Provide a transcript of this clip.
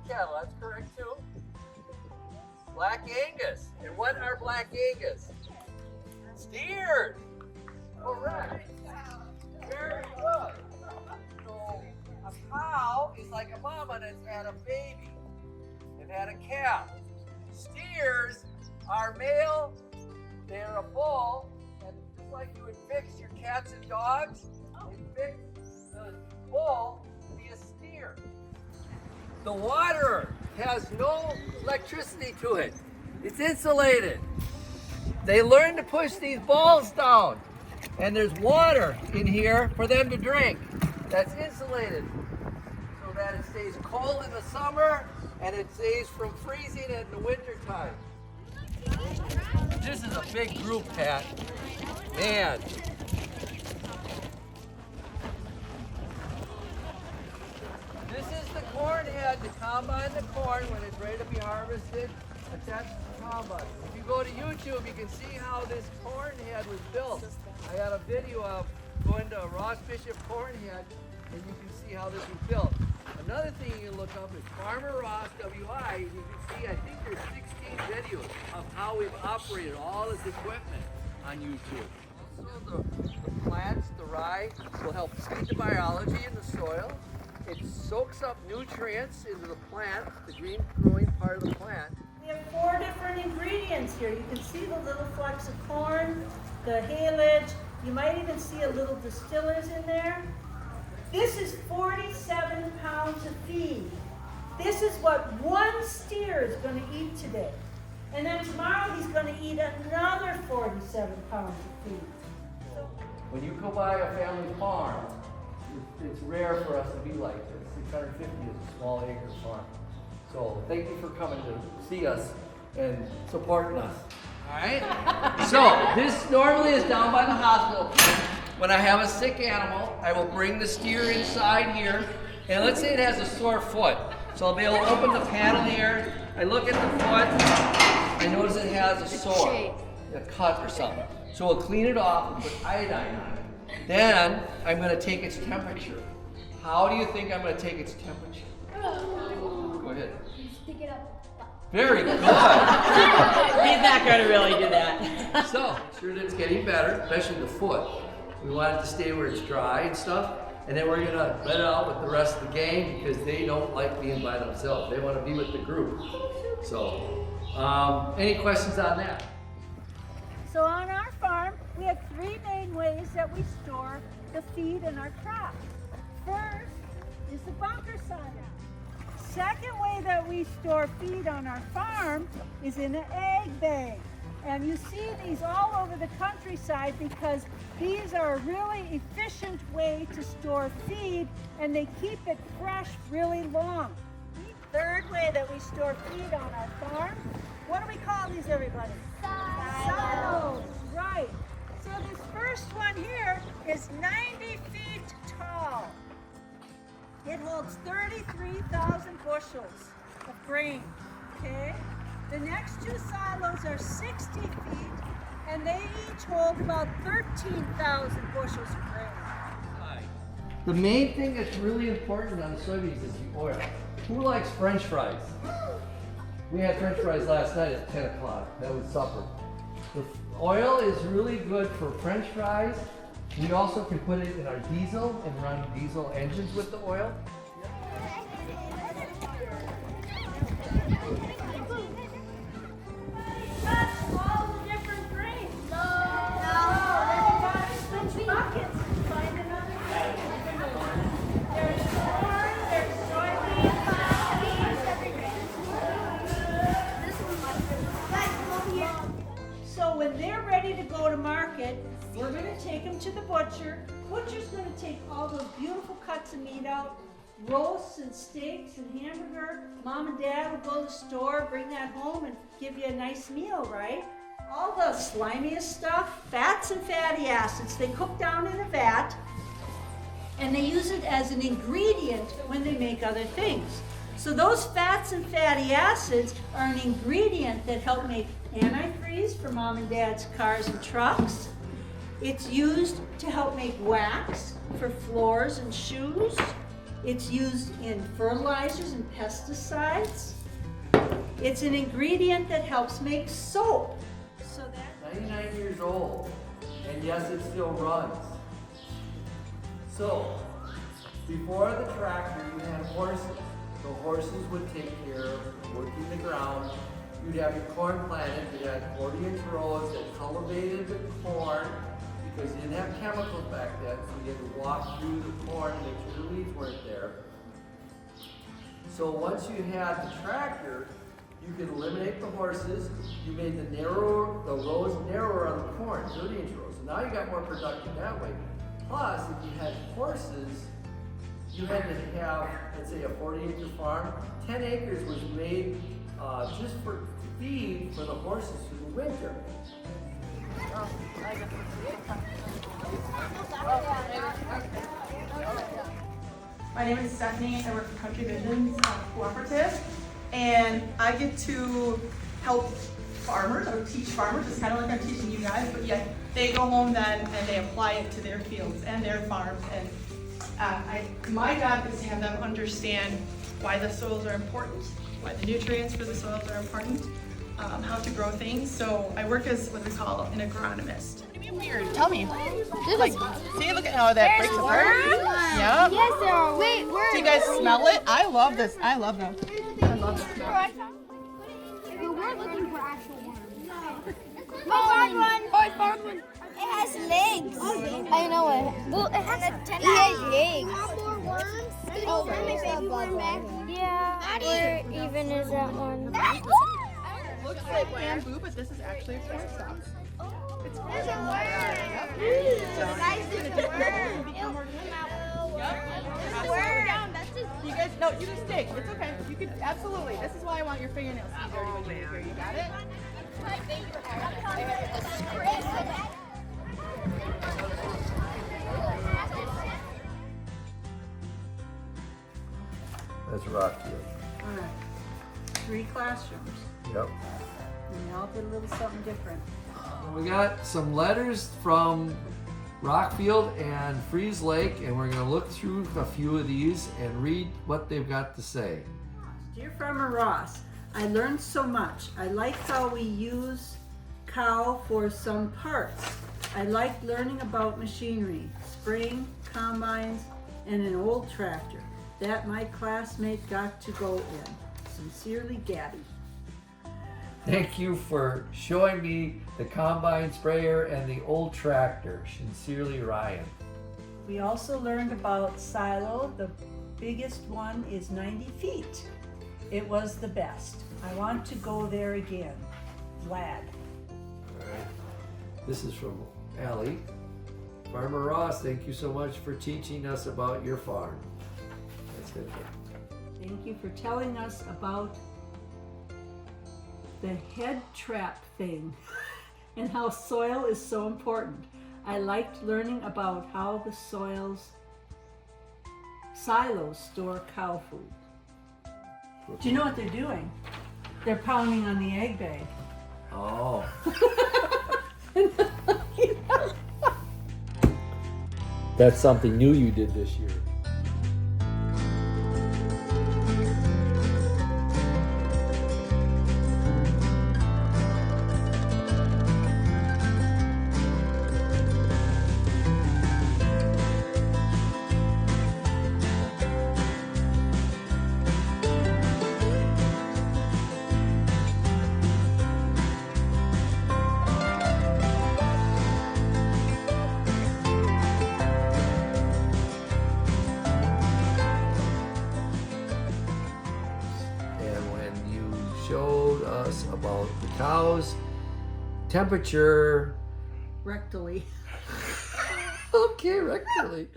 cattle, that's correct too. Black Angus. And what are Black Angus? Steers. Correct. Very good. So a cow is like a mama that's had a baby and had a calf. Steers are male, they're a bull, and just like you would fix your cats and dogs, you fix the bull to be a steer. The water has no electricity to it. It's insulated. They learn to push these balls down, and there's water in here for them to drink. That's insulated so that it stays cold in the summer and it stays from freezing in the winter time. This is a big group, Pat. Man. This is the corn head to combine the corn when it's ready to be harvested. Attached to the combine. If you go to YouTube, you can see how this corn head was built. I got a video of going to Ross corn head, and you can see how this was built. Another thing you can look up is Farmer Ross WI. You can see, I think there's 16 videos of how we've operated all this equipment on YouTube. Also, the plants, the rye, will help feed the biology in the soil. It soaks up nutrients into the plant, the green growing part of the plant. We have 4 different ingredients here. You can see the little flecks of corn, the haylage. You might even see a little distillers in there. This is 47 pounds of feed. This is what one steer is going to eat today. And then tomorrow he's going to eat another 47 pounds of feed. When you go buy a family farm, it's rare for us to be like this. 650 is a small acre farm. So thank you for coming to see us and supporting us. All right? So this normally is down by the hospital. When I have a sick animal, I will bring the steer inside here. And let's say it has a sore foot. So I'll be able to open the panel here. I look at the foot. I notice it has a sore, a cut or something. So we'll clean it off and put iodine on it. Then I'm going to take its temperature. How do you think I'm going to take its temperature? Go ahead. Stick it up. Very good. He's not going to really do that. So, make sure that it's getting better, especially the foot. We want it to stay where it's dry and stuff. And then we're going to let it out with the rest of the gang because they don't like being by themselves. They want to be with the group. So, any questions on that? So on our farm, we have 3 main ways that we store the feed in our crops. First is the bunker silo. Second way that we store feed on our farm is in an egg bag. And you see these all over the countryside because these are a really efficient way to store feed and they keep it fresh really long. The third way that we store feed on our farm, what do we call these, everybody? Silos. Right. So this first one here is 90 feet tall. It holds 33,000 bushels of grain, okay? The next 2 silos are 60 feet, and they each hold about 13,000 bushels of grain. The main thing that's really important on the soybeans is the oil. Who likes French fries? We had French fries last night at 10 o'clock. That was supper. The oil is really good for French fries. We also can put it in our diesel and run diesel engines with the oil. That's all the different grains. No, you gotta switch buckets and find another grain. There's corn, there's soybeans, so when they're ready to go to market, we're going to take them to the butcher. Butcher's going to take all those beautiful cuts of meat out, roasts and steaks and hamburger. Mom and Dad will go to the store, bring that home and give you a nice meal, right? All the slimiest stuff, fats and fatty acids, they cook down in a vat and they use it as an ingredient when they make other things. So those fats and fatty acids are an ingredient that help make antifreeze for Mom and Dad's cars and trucks. It's used to help make wax for floors and shoes. It's used in fertilizers and pesticides. It's an ingredient that helps make soap. So that 99 years old, and yes, it still runs. So, before the tractor, you had horses. The horses would take care of working the ground. You'd have your corn planted. You had 40-inch rows that cultivated the corn because you didn't have chemicals back then, so you had to walk through the corn to make sure the weeds weren't there. So once you had the tractor, you could eliminate the horses. You made the rows narrower on the corn, 30-inch rows. So now you got more production that way. Plus, if you had horses, you had to have, let's say, a 40-acre farm. 10 acres was made just for feed for the horses through the winter. My name is Stephanie. I work for Country Visions Cooperative, and I get to help farmers or teach farmers. It's kind of like I'm teaching you guys, but yet they go home then and they apply it to their fields and their farms. And my job is to have them understand why the soils are important, why the nutrients for the soils are important, how to grow things. So I work as what we call an agronomist. Weird. Tell me. Like, see, look at how that breaks apart. Yeah. Yes, there are. Wait, where? Do you guys smell it? I love this. I love them. I love this. We're looking for actual worms. I found one. It has legs. I know it. Well, it has legs. More worms? Oh, my baby one back. Yeah. Where even is that one? Looks like bamboo, but this is actually a corn stalk. It's corn There's a stalk. worm. Yep. Guys, there's a worm. You guys, no, you just dig. It's okay. You could absolutely. This is why I want your fingernails to be dirty when you leave here. You got it? That's Rockfield. all right, 3 classrooms, Yep. and they all did a little something different. We got some letters from Rockfield and Freeze Lake, and we're going to look through a few of these and read what they've got to say. Dear Farmer Ross, I learned so much. I like how we use cow for some parts. I liked learning about machinery, spraying, combines, and an old tractor that my classmate got to go in. Sincerely, Gabby. Thank you for showing me the combine sprayer and the old tractor. Sincerely, Ryan. We also learned about silo. The biggest one is 90 feet. It was the best. I want to go there again. Vlad. All right. This is from Allie. Farmer Ross, thank you so much for teaching us about your farm. That's it. Thank you for telling us about the head trap thing and how soil is so important. I liked learning about how the silos store cow food. Do you know what they're doing? They're pounding on the egg bag. Oh. That's something new you did this year. Showed us about the cows, temperature. Rectally. Okay, rectally.